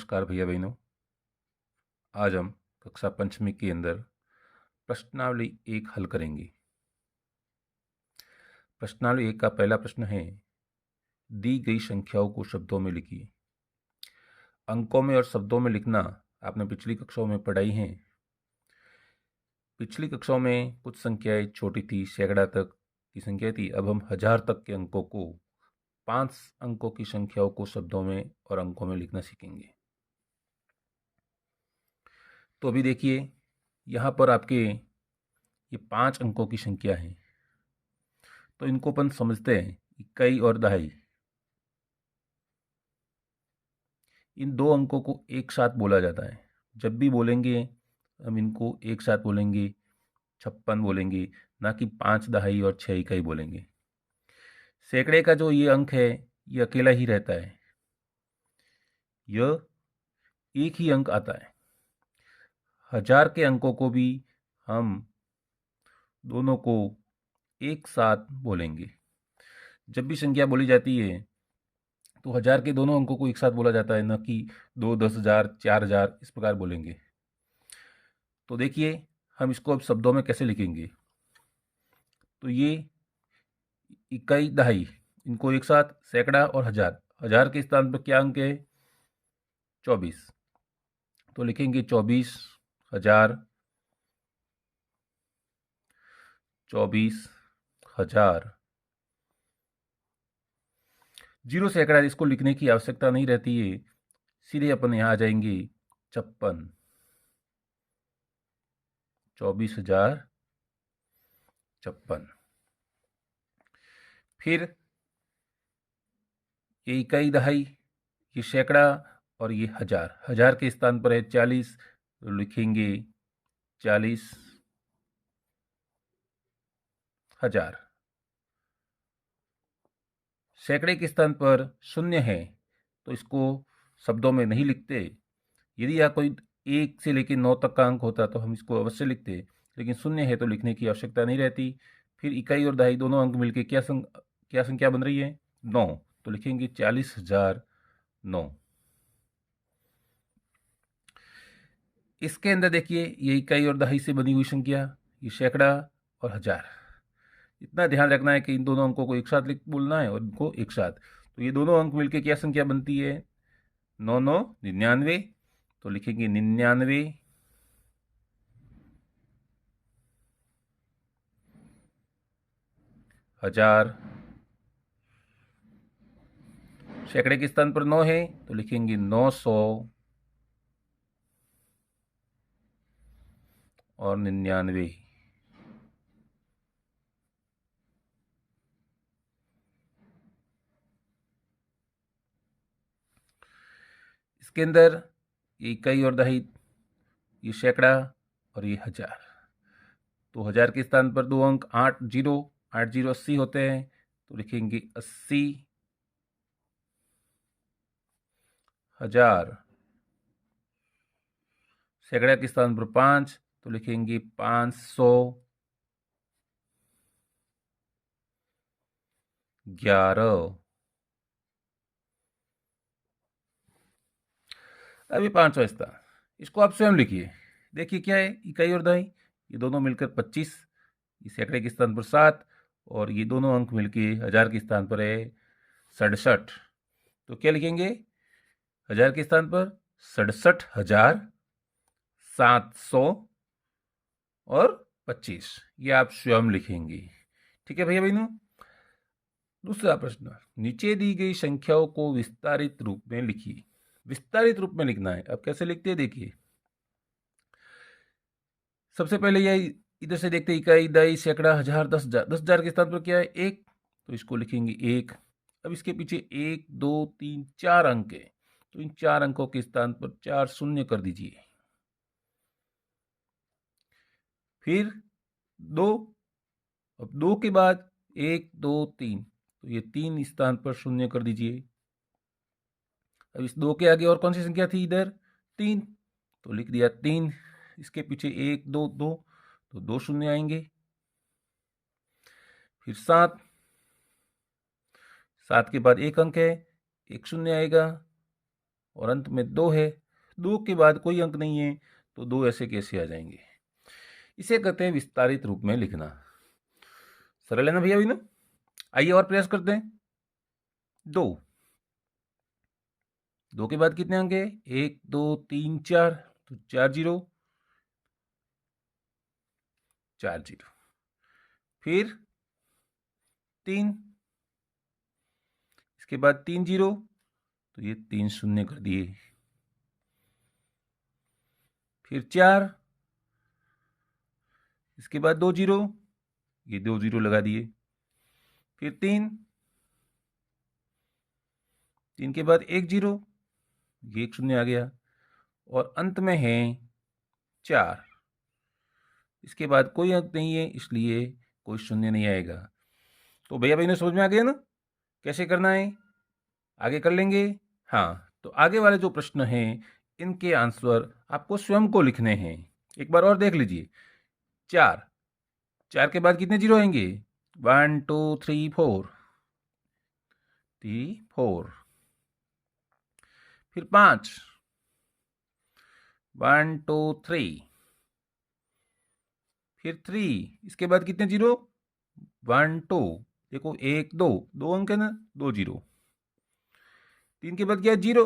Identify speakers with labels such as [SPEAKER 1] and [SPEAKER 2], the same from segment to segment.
[SPEAKER 1] नमस्कार भैया बहनों। आज हम कक्षा पंचमी के अंदर प्रश्नावली 1 हल करेंगे। प्रश्नावली 1 का पहला प्रश्न है, दी गई संख्याओं को शब्दों में लिखिए। अंकों में और शब्दों में लिखना आपने पिछली कक्षाओं में पढ़ाई है। पिछली कक्षाओं में कुछ संख्याएं छोटी थी, सैकड़ा तक की संख्या थी। अब हम 1000 तक के अंकों को, 5 अंकों की संख्याओं को शब्दों में और अंकों में लिखना सीखेंगे। तो अभी देखिए, यहाँ पर आपके ये 5 अंकों की संख्या है, तो इनको अपन समझते हैं इकाई और दहाई। इन दो अंकों को एक साथ बोला जाता है। जब भी बोलेंगे हम इनको एक साथ बोलेंगे, 56 बोलेंगे, ना कि 5 दहाई और 6 इकाई बोलेंगे। सैकड़े का जो ये अंक है, ये अकेला ही रहता है, यह एक ही अंक आता है। 1000 के अंकों को भी हम दोनों को एक साथ बोलेंगे। जब भी संख्या बोली जाती है तो 1000 के दोनों अंकों को एक साथ बोला जाता है, न कि 2, 10,000, 4,000 इस प्रकार बोलेंगे। तो देखिए, हम इसको अब शब्दों में कैसे लिखेंगे। तो ये इकाई दहाई, इनको एक साथ सैकड़ा और 1000, 1000 के स्थान पर क्या अंक है, 24। तो लिखेंगे 24,000, 24,000। जीरो सैकड़ा, इसको लिखने की आवश्यकता नहीं रहती है, सीधे अपन यहाँ आ जाएंगे 56, 24,056। फिर ये इकाई दहाई, ये सैकड़ा और ये 1000, 1000 के स्थान पर है 40, तो लिखेंगे 40,000। सैकड़े के स्थान पर शून्य है, तो इसको शब्दों में नहीं लिखते। यदि यहाँ कोई 1 से लेकर 9 तक का अंक होता तो हम इसको अवश्य लिखते, लेकिन शून्य है तो लिखने की आवश्यकता नहीं रहती। फिर इकाई और दहाई दोनों अंक मिलकर क्या संख्या बन रही है, 9, तो लिखेंगे 40,009। इसके अंदर देखिए, ये इकाई और दहाई से बनी हुई संख्या, ये सैकड़ा और 1000। इतना ध्यान रखना है कि इन दोनों अंकों को एक साथ लिख बोलना है और इनको एक साथ। तो ये दोनों अंक मिलकर क्या संख्या बनती है, 9 9 99। तो लिखेंगे 99, हजार। सैकड़े के स्थान पर 9 है, तो लिखेंगे 900 और 99। इसके अंदर ये इकाई और दहाई, ये सैकड़ा और ये 1000। तो 1000 के स्थान पर 2 अंक 80, 80 80 होते हैं, तो लिखेंगे 80,000। सैकड़ा के स्थान पर 5, तो लिखेंगे 511। अभी 5वां स्थान, इसको आप स्वयं लिखिए। देखिए क्या है, इकाई और दहाई ये दोनों मिलकर 25, ये सैकड़े के स्थान पर 7, और ये दोनों अंक मिलकर 1000 के स्थान पर है 67। तो क्या लिखेंगे, 1000 के स्थान पर 67,725, ये आप स्वयं लिखेंगे। ठीक है भैया बहनों। दूसरा प्रश्न, नीचे दी गई संख्याओं को विस्तारित रूप में लिखिए। विस्तारित रूप में लिखना है। अब कैसे लिखते हैं देखिए। सबसे पहले यह इधर से देखते हैं, इकाई दहाई सैकड़ा 1000 10,000। 10,000 के स्थान पर क्या है, 1, तो इसको लिखेंगे 1। अब इसके पीछे 1 2 3 4 अंक है, तो इन 4 अंकों के स्थान पर 4 शून्य कर दीजिए। फिर 2, अब 2 के बाद 1 2 3, तो ये 3 स्थान पर शून्य कर दीजिए। अब इस 2 के आगे और कौन सी संख्या थी इधर, 3, तो लिख दिया 3। इसके पीछे 1 2 2, तो 2 शून्य आएंगे। फिर 7, 7 के बाद 1 अंक है, 1 शून्य आएगा। और अंत में 2 है, 2 के बाद कोई अंक नहीं है, तो 2 ऐसे कैसे आ जाएंगे? इसे कहते हैं विस्तारित रूप में लिखना। सरल है ना भैया? अभी ना आइए और प्रयास करते हैं। 2, 2 के बाद कितने अंक है? 1 2 3 4, तो 4 जीरो, 4 जीरो। फिर 3, इसके बाद 3 जीरो, तो ये 3 शून्य कर दिए। फिर 4, इसके बाद 2 जीरो, ये 2 जीरो लगा दिए। फिर 3, 3 के बाद 1 जीरो, ये 1 शून्य आ गया। और अंत में है 4, इसके बाद कोई अंक नहीं है, इसलिए कोई शून्य नहीं आएगा। तो भैया भाई ने समझ में आ गया ना कैसे करना है? आगे कर लेंगे। हाँ, तो आगे वाले जो प्रश्न हैं इनके आंसर आपको स्वयं को लिखने हैं। एक बार और देख लीजिए। 4, 4 के बाद कितने जीरो आएंगे? 1 2 3 4, 4। फिर 5, 1 2 3। फिर 3, इसके बाद कितने जीरो? 1 2, देखो 1 2, 2 अंक है ना, 2 जीरो। 3 के बाद क्या है? जीरो,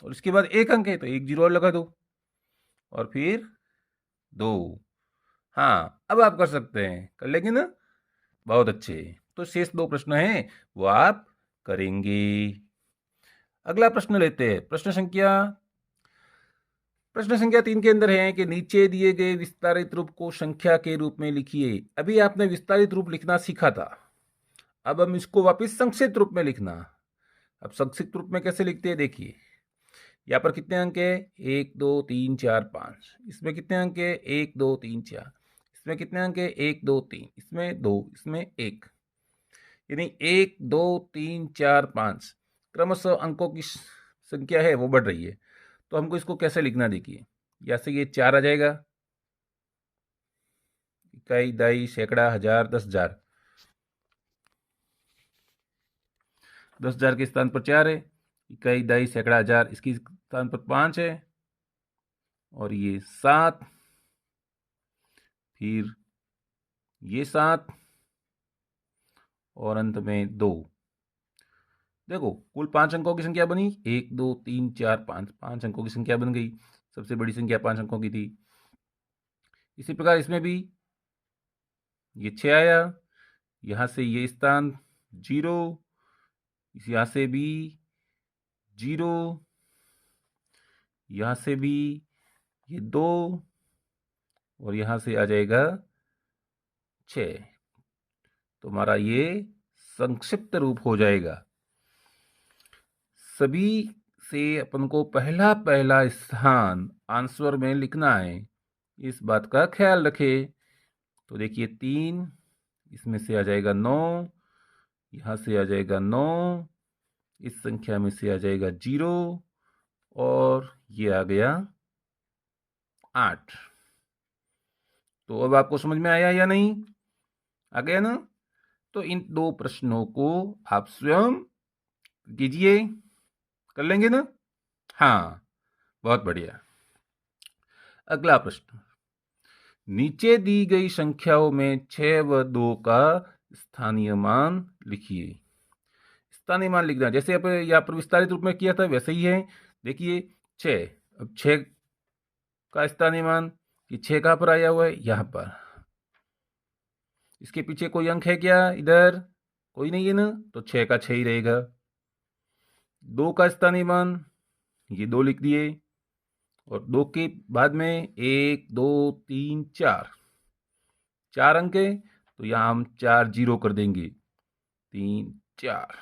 [SPEAKER 1] और इसके बाद 1 अंक है, तो 1 जीरो और लगा दो। और फिर 2। हाँ, अब आप कर सकते हैं, कर लेंगे ना? बहुत अच्छे। तो शेष 2 प्रश्न हैं वो आप करेंगे। अगला प्रश्न लेते हैं। प्रश्न संख्या 3 के अंदर है कि नीचे दिए गए विस्तारित रूप को संख्या के रूप में लिखिए। अभी आपने विस्तारित रूप लिखना सीखा था, अब हम इसको वापस संक्षिप्त रूप में लिखना। अब संक्षिप्त रूप में कैसे लिखते हैं देखिए। यहाँ पर कितने अंक है? 1 2 3 4 5। इसमें कितने अंक है? 1 2 3 4। इसमें कितने अंक है? 1 2 3। इसमें 2, इसमें 1। यानी 1 2 3 4 5 क्रमशः अंकों की संख्या है वो बढ़ रही है। तो हमको इसको कैसे लिखना देखिए। या से ये 4 आ जाएगा, इकाई, दाई, सैकड़ा, हजार, 10,000। 10,000 के स्थान पर 4 है। इकाई, दाई, सैकड़ा, हजार, इसके स्थान पर 5 है। और ये 7, फिर ये 7, और अंत में 2। देखो कुल 5 अंकों की संख्या बनी। 1 2 3 4 5, 5 अंकों की संख्या बन गई। सबसे बड़ी संख्या 5 अंकों की थी। इसी प्रकार इसमें भी ये 6 आया, यहाँ से ये स्थान 0, यहाँ से भी 0, यहाँ से भी ये 2, और यहाँ से आ जाएगा 6। तो हमारा ये संक्षिप्त रूप हो जाएगा। सभी से अपन को पहला पहला स्थान आंसर में लिखना है, इस बात का ख्याल रखें। तो देखिए 3, इसमें से आ जाएगा 9, यहाँ से आ जाएगा 9, इस संख्या में से आ जाएगा 0, और ये आ गया 8। तो अब आपको समझ में आया या नहीं? आ गया ना? तो इन 2 प्रश्नों को आप स्वयं कीजिए। कर लेंगे ना? हाँ, बहुत बढ़िया। अगला प्रश्न। नीचे दी गई संख्याओं में 6 व 2 का स्थानीय मान लिखिए। स्थानीय मान लिखना जैसे आप यहाँ पर विस्तारित रूप में किया था वैसे ही है। देखिए 6, अब 6 का स्थानीय मान, कि 6 कहाँ पर आया हुआ है? यहाँ पर। इसके पीछे कोई अंक है क्या? इधर कोई नहीं है ना, तो 6 का 6 ही रहेगा। 2 का स्थानीय मान, ये 2 लिख दिए, और 2 के बाद में 1 2 3 4, 4 अंक है, तो यहाँ हम 4 जीरो कर देंगे। 3 4।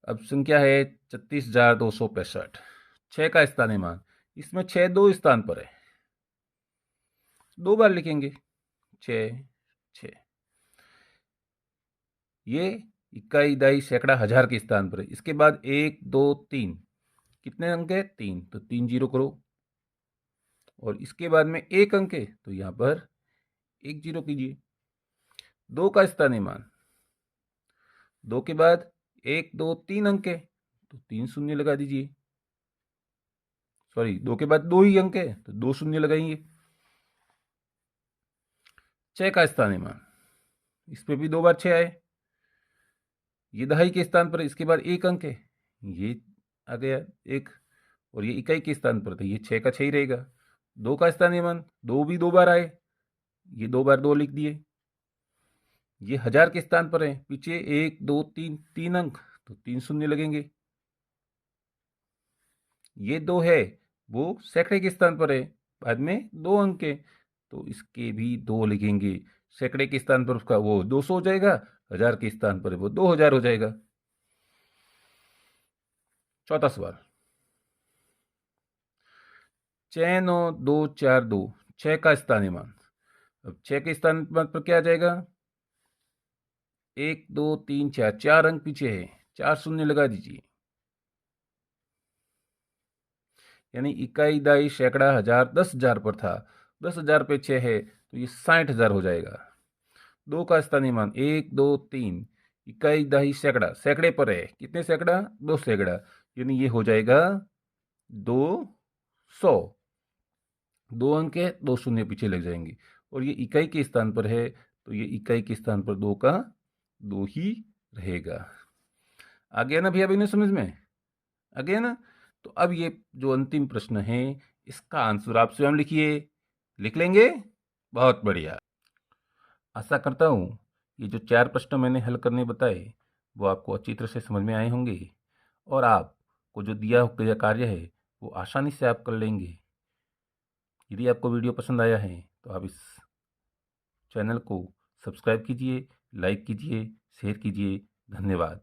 [SPEAKER 1] अब संख्या है 36,265। 6 का स्थानीय मान, इसमें 6 2 स्थान पर है, 2 बार लिखेंगे। 6 6। ये इकाई, दाई, सैकड़ा, हजार के स्थान पर है। इसके बाद 1 2 3, कितने अंक है? 3, तो 3 जीरो करो। और इसके बाद में 1 अंक है, तो यहाँ पर 1 जीरो कीजिए। 2 का स्थानीय मान, 2 के बाद 1 2 3 अंक है तो 3 शून्य लगा दीजिए। सॉरी, 2 के बाद 2 ही अंक है तो 2 शून्य लगाएंगे। 6 का स्थानीय मान, इस पे भी 2 बार 6 आए। ये दहाई के स्थान पर इसके बाद 1 अंक है, ये आ गया 1, और ये इकाई के स्थान पर तो ये 6 का 6 ही रहेगा। 2 का स्थानीय मान, 2 भी 2 बार आए, ये 2 बार 2 लिख दिए। ये हजार के स्थान पर है, पीछे 1 2 3 3 अंक तो 3 शून्य लगेंगे। ये 2 है, वो सैकड़े के स्थान पर है, बाद में 2 अंक है तो इसके भी 2 लिखेंगे। सैकड़े के स्थान पर उसका वो 200 हो जाएगा, हजार के स्थान पर वो 2000 हो जाएगा। चौथा सवाल, 6 9 2 4 2, 6 का स्थानीय मान। अब 6 के स्थान पर क्या आ जाएगा, 1 2 3 4, 4 अंक पीछे है, 4 शून्य लगा दीजिए। यानी इकाई दाई सैकड़ा हजार 10,000 पर था, 10,000 पे 6 है तो ये 60,000 हो जाएगा। 2 का स्थानीय मान 1 2 3, इकाई दहाई सैकड़ा, सैकड़े पर है, कितने सैकड़ा, 2 सैकड़ा, यानी ये हो जाएगा 200। 2 अंक है, 2 शून्य पीछे लग जाएंगे, और ये इकाई के स्थान पर है तो ये इकाई के स्थान पर 2 का 2 ही रहेगा। आ गया ना भैया बहनों समझ में, आ गया ना। तो अब ये जो अंतिम प्रश्न है इसका आंसर आप स्वयं लिखिए, लिख लेंगे, बहुत बढ़िया। आशा करता हूँ ये जो 4 प्रश्न मैंने हल करने बताए वो आपको अच्छी तरह से समझ में आए होंगे, और आपको जो दिया हुआ कार्य है वो आसानी से आप कर लेंगे। यदि आपको वीडियो पसंद आया है तो आप इस चैनल को सब्सक्राइब कीजिए, लाइक कीजिए, शेयर कीजिए। धन्यवाद।